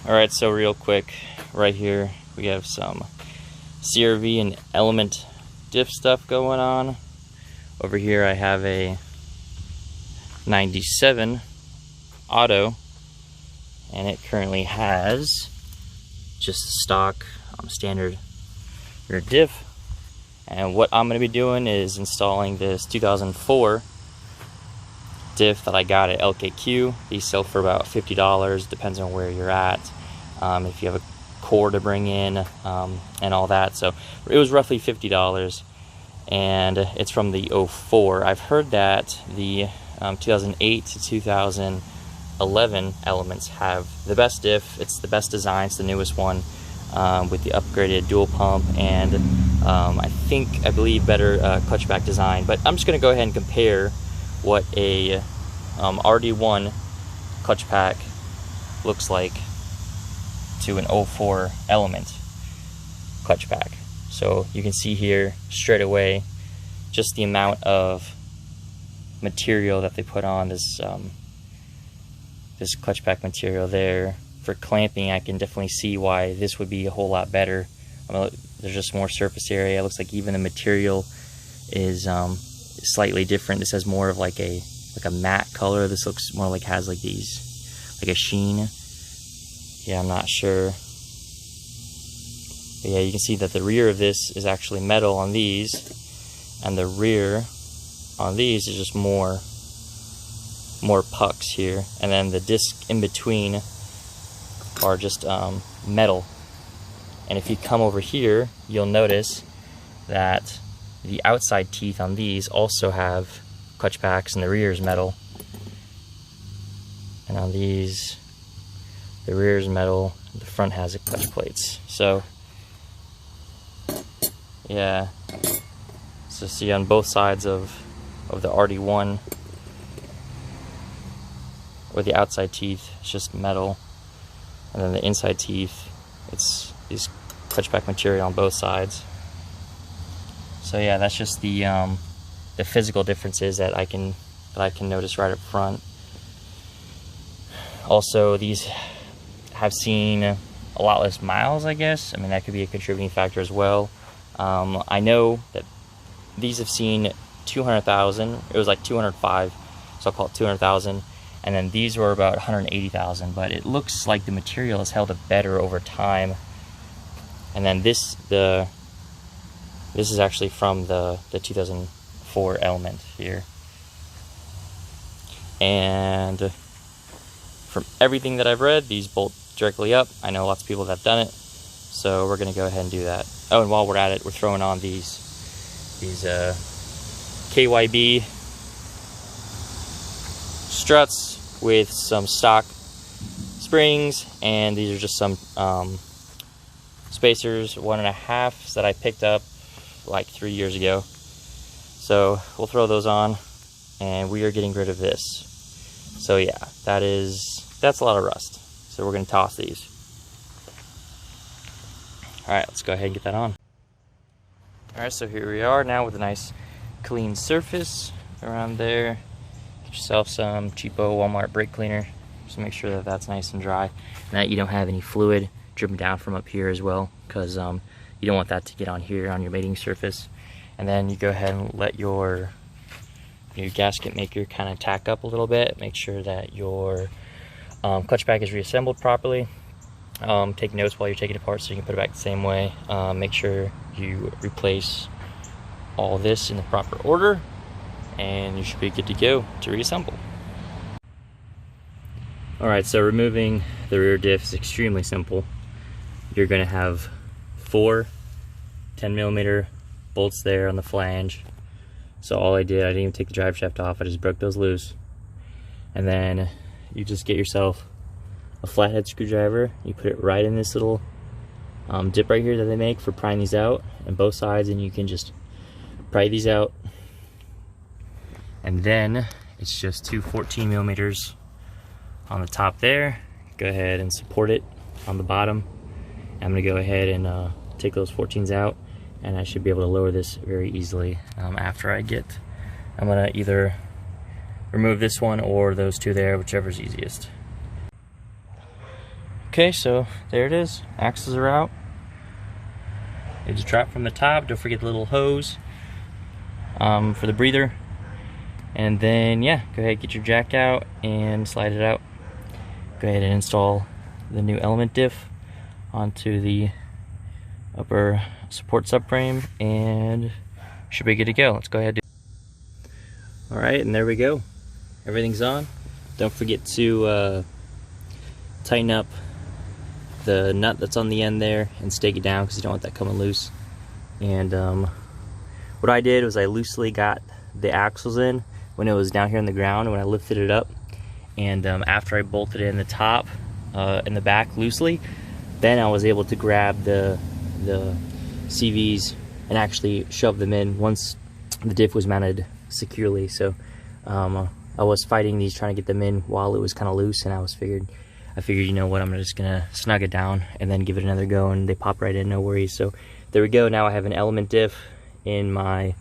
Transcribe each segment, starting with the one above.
Alright, so real quick, right here we have some CRV and element diff stuff going on. Over here I have a 97 auto, and it currently has just a stock standard rear diff. And what I'm going to be doing is installing this 2004 diff that I got at LKQ. These sell for about $50, depends on where you're at, if you have a core to bring in, and all that. So it was roughly $50, and it's from the 04. I've heard that the 2008 to 2011 elements have the best diff. It's the best design. It's the newest one, with the upgraded dual pump and I believe better clutchback design. But I'm just going to go ahead and compare what a RD1 clutch pack looks like to an 04 element clutch pack. So you can see here straight away just the amount of material that they put on this this clutch pack material there. For clamping, I can definitely see why this would be a whole lot better. There's just more surface area. It looks like even the material is slightly different. This has more of like a matte color. This looks more like has like these, like a sheen. Yeah, I'm not sure. But yeah, you can see that the rear of this is actually metal on these, and the rear on these is just more pucks here, and then the disc in between are just metal. And if you come over here, you'll notice that the outside teeth on these also have clutch packs, and the rear is metal. And on these, the rear is metal, the front has the clutch plates. So yeah, so see on both sides of the RD1, where the outside teeth is just metal, and then the inside teeth, it's these clutch pack material on both sides. So yeah, that's just the physical differences that I can notice right up front. Also, these have seen a lot less miles, I guess. I mean, that could be a contributing factor as well. I know that these have seen 200,000. It was like 205, so I'll call it 200,000. And then these were about 180,000, but it looks like the material has held up better over time. And then this is actually from the 2004 element here. And from everything that I've read, these bolt directly up. I know lots of people that have done it, so we're gonna go ahead and do that. Oh, and while we're at it, we're throwing on these KYB struts with some stock springs, and these are just some spacers, 1.5 that I picked up like 3 years ago. So we'll throw those on, and we are getting rid of this. So yeah, that's a lot of rust. So we're gonna toss these. All right, let's go ahead and get that on. All right, so here we are now with a nice clean surface around there. Get yourself some cheapo Walmart brake cleaner, just to make sure that that's nice and dry, and that you don't have any fluid dripping down from up here as well, because you don't want that to get on here on your mating surface. And then you go ahead and let your gasket maker kind of tack up a little bit. Make sure that your clutch pack is reassembled properly. Take notes while you're taking it apart so you can put it back the same way. Make sure you replace all this in the proper order, and you should be good to go to reassemble. Alright, so removing the rear diff is extremely simple. You're going to have 4 10mm bolts there on the flange. So all I didn't even take the drive shaft off, I just broke those loose. And then you just get yourself a flathead screwdriver, you put it right in this little dip right here that they make for prying these out on both sides, and you can just pry these out. And then it's just 2 14mm on the top there. Go ahead and support it on the bottom. I'm gonna go ahead and take those 14s out, and I should be able to lower this very easily after I'm gonna either remove this one or those two there, whichever's easiest. Okay, so there it is. Axles are out. They just drop from the top. Don't forget the little hose for the breather. And then, yeah, go ahead, get your jack out and slide it out. Go ahead and install the new element diff onto the upper support subframe, and should be good to go. Let's go ahead. All right, and there we go. Everything's on. Don't forget to tighten up the nut that's on the end there and stake it down because you don't want that coming loose. And what I did was I loosely got the axles in when it was down here on the ground, and when I lifted it up, and after I bolted it in the top and the back loosely, then I was able to grab the CVs and actually shove them in once the diff was mounted securely. So I was fighting these, trying to get them in while it was kind of loose, and I figured, you know what, I'm just gonna snug it down and then give it another go, and they pop right in, no worries. So there we go. Now I have an element diff in my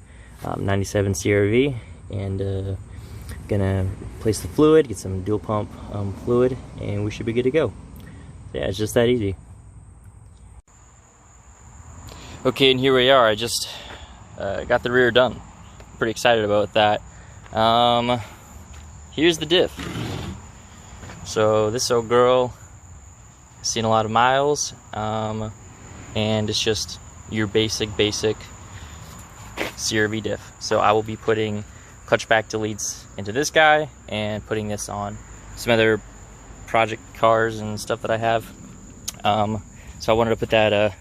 97 CRV, and gonna place the fluid, get some dual pump fluid, and we should be good to go. So yeah, it's just that easy. Okay, and here we are. I just got the rear done. Pretty excited about that. Here's the diff. So this old girl has seen a lot of miles, and it's just your basic CRV diff. So I will be putting clutch back deletes into this guy and putting this on some other project cars and stuff that I have. So I wanted to put that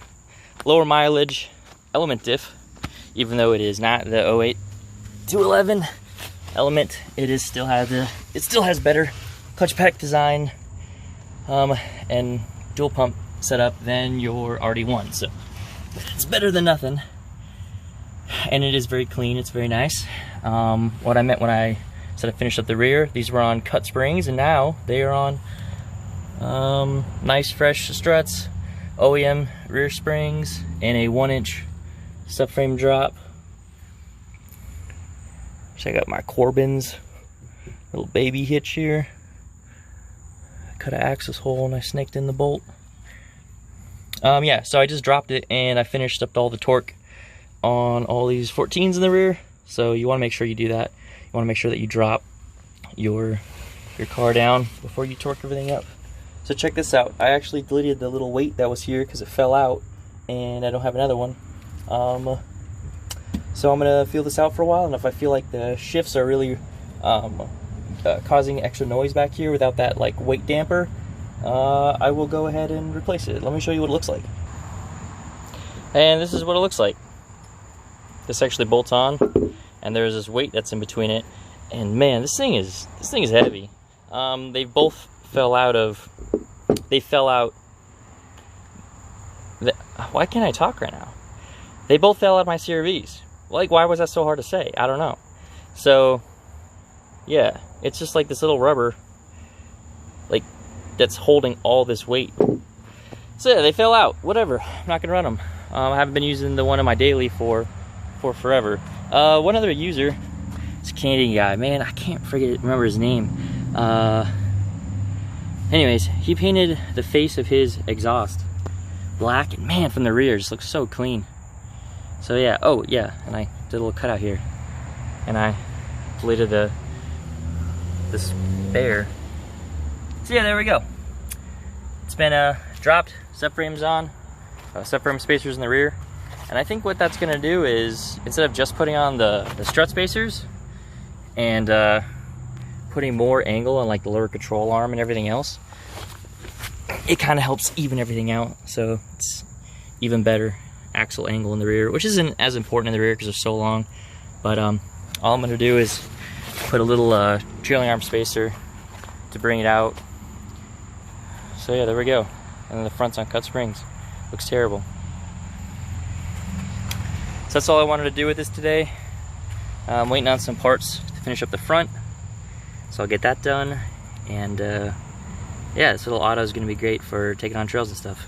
lower mileage element diff, even though it is not the 08 211 element. It still has better clutch pack design and dual pump setup than your RD1. So it's better than nothing, and it is very clean. It's very nice. What I meant when I said I finished up the rear, these were on cut springs, and now they are on nice fresh struts, OEM rear springs, and a 1-inch subframe drop. Check out my Corbin's little baby hitch here. I cut an axis hole and I snaked in the bolt. Yeah, so I just dropped it and I finished up all the torque on all these 14s in the rear. So you want to make sure you do that. You want to make sure that you drop your car down before you torque everything up. So check this out. I actually deleted the little weight that was here because it fell out, and I don't have another one. So I'm gonna feel this out for a while, and if I feel like the shifts are really causing extra noise back here without that like weight damper, I will go ahead and replace it. Let me show you what it looks like. And this is what it looks like. This actually bolts on, and there's this weight that's in between it. And man, this thing is heavy. They both fell out. Why can't I talk right now? They both fell out of my CRVs. Like, why was that so hard to say? I don't know. So, yeah, it's just like this little rubber, like, that's holding all this weight. So yeah, they fell out. Whatever. I'm not gonna run them. I haven't been using the one in my daily for forever. One other user, this Canadian guy, man, I can't remember his name. Anyways, he painted the face of his exhaust black, and man, from the rear, it just looks so clean. So yeah, oh yeah, and I did a little cutout here, and I deleted the spare. So yeah, there we go. It's been dropped, subframes on, subframe spacers in the rear, and I think what that's gonna do is, instead of just putting on the strut spacers and putting more angle on like the lower control arm and everything else, it kind of helps even everything out, so it's even better axle angle in the rear, which isn't as important in the rear because they're so long. But all I'm going to do is put a little trailing arm spacer to bring it out. So yeah, there we go. And then the front's on cut springs. Looks terrible. So that's all I wanted to do with this today. I'm waiting on some parts to finish up the front, so I'll get that done. And yeah, this little auto is going to be great for taking on trails and stuff.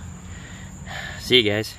See you guys.